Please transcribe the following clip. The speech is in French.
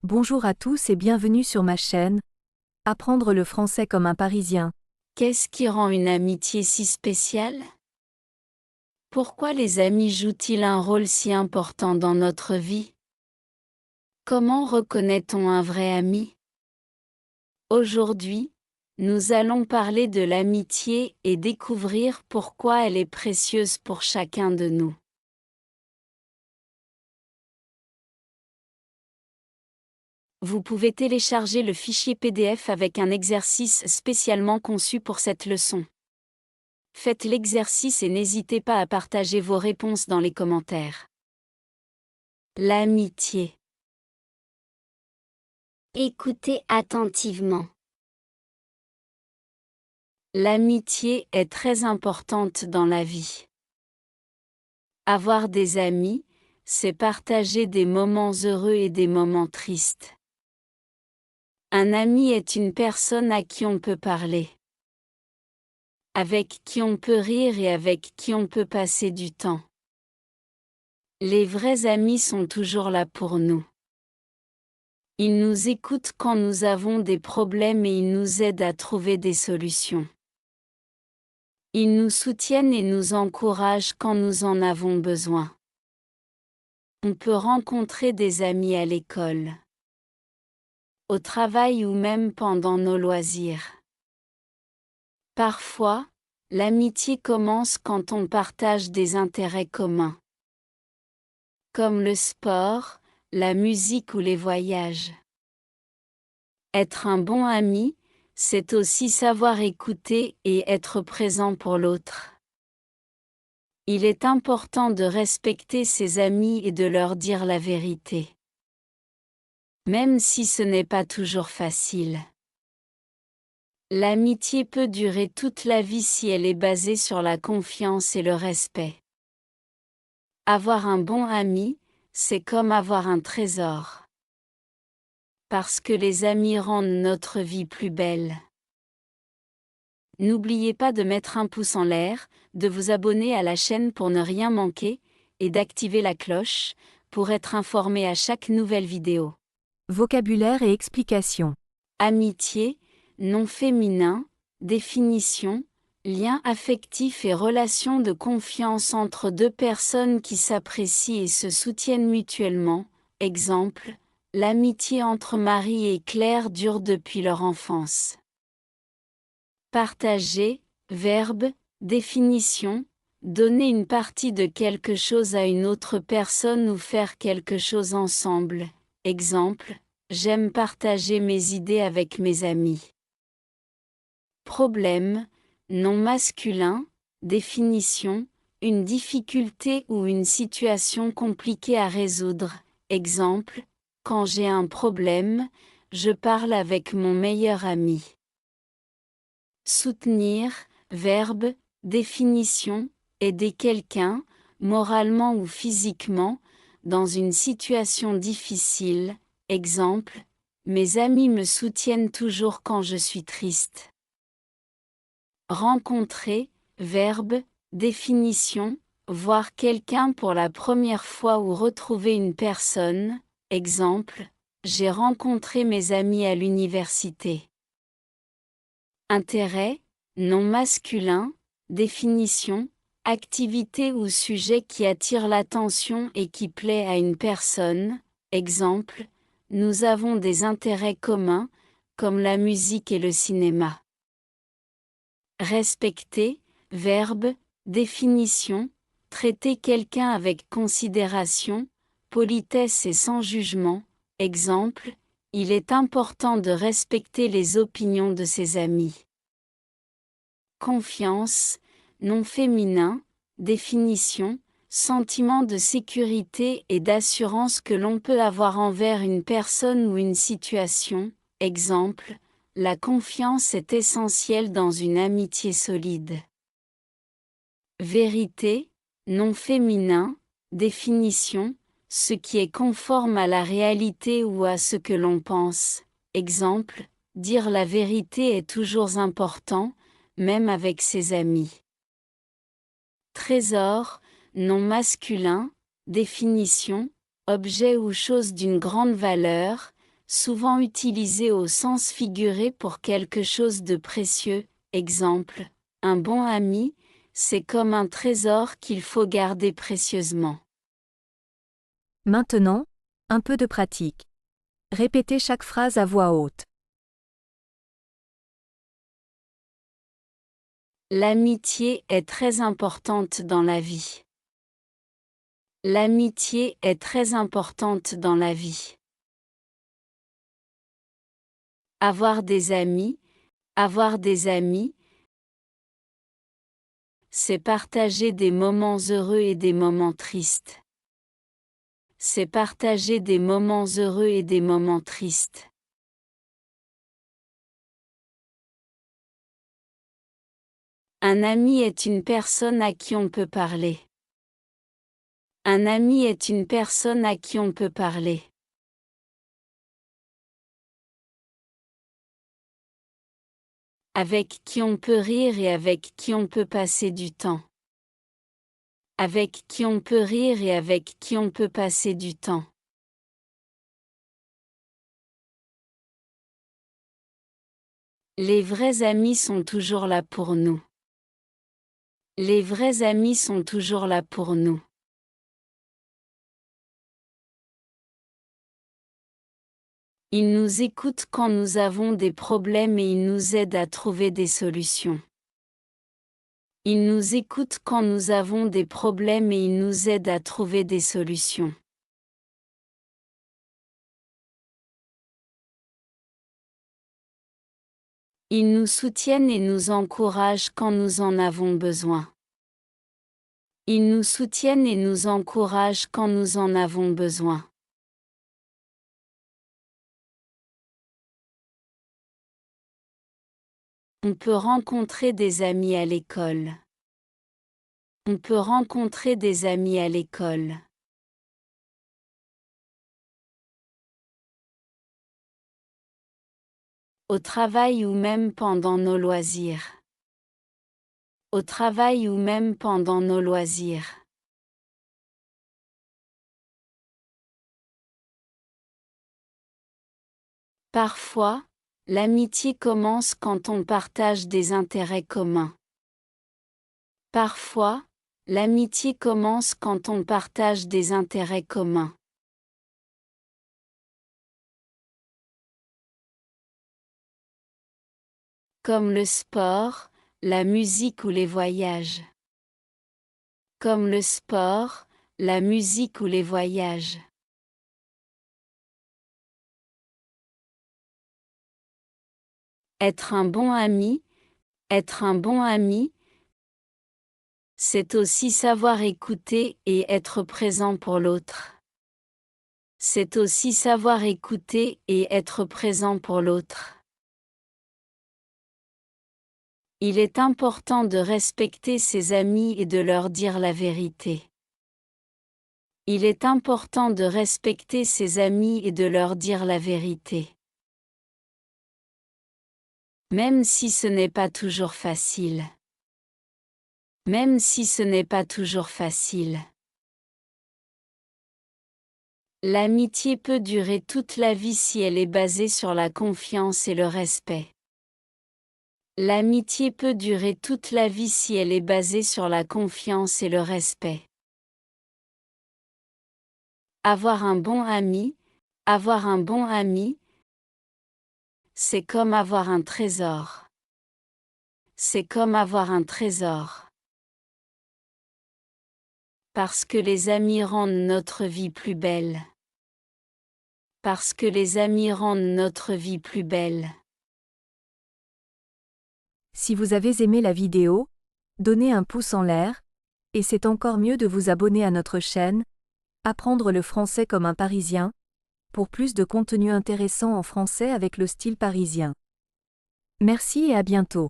Bonjour à tous et bienvenue sur ma chaîne. Apprendre le français comme un Parisien. Qu'est-ce qui rend une amitié si spéciale? Pourquoi les amis jouent-ils un rôle si important dans notre vie? Comment reconnaît-on un vrai ami? Aujourd'hui, nous allons parler de l'amitié et découvrir pourquoi elle est précieuse pour chacun de nous. Vous pouvez télécharger le fichier PDF avec un exercice spécialement conçu pour cette leçon. Faites l'exercice et n'hésitez pas à partager vos réponses dans les commentaires. L'amitié. Écoutez attentivement. L'amitié est très importante dans la vie. Avoir des amis, c'est partager des moments heureux et des moments tristes. Un ami est une personne à qui on peut parler, avec qui on peut rire et avec qui on peut passer du temps. Les vrais amis sont toujours là pour nous. Ils nous écoutent quand nous avons des problèmes et ils nous aident à trouver des solutions. Ils nous soutiennent et nous encouragent quand nous en avons besoin. On peut rencontrer des amis à l'école, au travail ou même pendant nos loisirs. Parfois, l'amitié commence quand on partage des intérêts communs, comme le sport, la musique ou les voyages. Être un bon ami, c'est aussi savoir écouter et être présent pour l'autre. Il est important de respecter ses amis et de leur dire la vérité, même si ce n'est pas toujours facile. L'amitié peut durer toute la vie si elle est basée sur la confiance et le respect. Avoir un bon ami, c'est comme avoir un trésor. Parce que les amis rendent notre vie plus belle. N'oubliez pas de mettre un pouce en l'air, de vous abonner à la chaîne pour ne rien manquer, et d'activer la cloche, pour être informé à chaque nouvelle vidéo. Vocabulaire et explication. Amitié, nom féminin, définition, lien affectif et relation de confiance entre deux personnes qui s'apprécient et se soutiennent mutuellement. Exemple, l'amitié entre Marie et Claire dure depuis leur enfance. Partager, verbe, définition, donner une partie de quelque chose à une autre personne ou faire quelque chose ensemble. Exemple, j'aime partager mes idées avec mes amis. Problème, nom masculin, définition, une difficulté ou une situation compliquée à résoudre. Exemple, quand j'ai un problème, je parle avec mon meilleur ami. Soutenir, verbe, définition, aider quelqu'un, moralement ou physiquement, dans une situation difficile. Exemple, mes amis me soutiennent toujours quand je suis triste. Rencontrer, verbe, définition, voir quelqu'un pour la première fois ou retrouver une personne. Exemple, j'ai rencontré mes amis à l'université. Intérêt, nom masculin, définition, activité ou sujet qui attire l'attention et qui plaît à une personne. Exemple, nous avons des intérêts communs, comme la musique et le cinéma. Respecter, verbe, définition, traiter quelqu'un avec considération, politesse et sans jugement. Exemple, il est important de respecter les opinions de ses amis. Confiance, nom féminin, définition, sentiment de sécurité et d'assurance que l'on peut avoir envers une personne ou une situation. Exemple, la confiance est essentielle dans une amitié solide. Vérité, nom féminin, définition, ce qui est conforme à la réalité ou à ce que l'on pense. Exemple, dire la vérité est toujours important, même avec ses amis. Trésor, nom masculin, définition, objet ou chose d'une grande valeur, souvent utilisé au sens figuré pour quelque chose de précieux. Exemple, un bon ami, c'est comme un trésor qu'il faut garder précieusement. Maintenant, un peu de pratique. Répétez chaque phrase à voix haute. L'amitié est très importante dans la vie. L'amitié est très importante dans la vie. Avoir des amis, c'est partager des moments heureux et des moments tristes. C'est partager des moments heureux et des moments tristes. Un ami est une personne à qui on peut parler. Un ami est une personne à qui on peut parler. Avec qui on peut rire et avec qui on peut passer du temps. Avec qui on peut rire et avec qui on peut passer du temps. Les vrais amis sont toujours là pour nous. Les vrais amis sont toujours là pour nous. Ils nous écoutent quand nous avons des problèmes et ils nous aident à trouver des solutions. Ils nous écoutent quand nous avons des problèmes et ils nous aident à trouver des solutions. Ils nous soutiennent et nous encouragent quand nous en avons besoin. Ils nous soutiennent et nous encouragent quand nous en avons besoin. On peut rencontrer des amis à l'école. On peut rencontrer des amis à l'école. Au travail ou même pendant nos loisirs. Au travail ou même pendant nos loisirs. Parfois, l'amitié commence quand on partage des intérêts communs. Parfois, l'amitié commence quand on partage des intérêts communs. Comme le sport, la musique ou les voyages. Comme le sport, la musique ou les voyages. Être un bon ami, c'est aussi savoir écouter et être présent pour l'autre. C'est aussi savoir écouter et être présent pour l'autre. Il est important de respecter ses amis et de leur dire la vérité. Il est important de respecter ses amis et de leur dire la vérité. Même si ce n'est pas toujours facile. Même si ce n'est pas toujours facile. L'amitié peut durer toute la vie si elle est basée sur la confiance et le respect. L'amitié peut durer toute la vie si elle est basée sur la confiance et le respect. Avoir un bon ami, c'est comme avoir un trésor. C'est comme avoir un trésor. Parce que les amis rendent notre vie plus belle. Parce que les amis rendent notre vie plus belle. Si vous avez aimé la vidéo, donnez un pouce en l'air, et c'est encore mieux de vous abonner à notre chaîne, Apprendre le français comme un Parisien, pour plus de contenu intéressant en français avec le style parisien. Merci et à bientôt.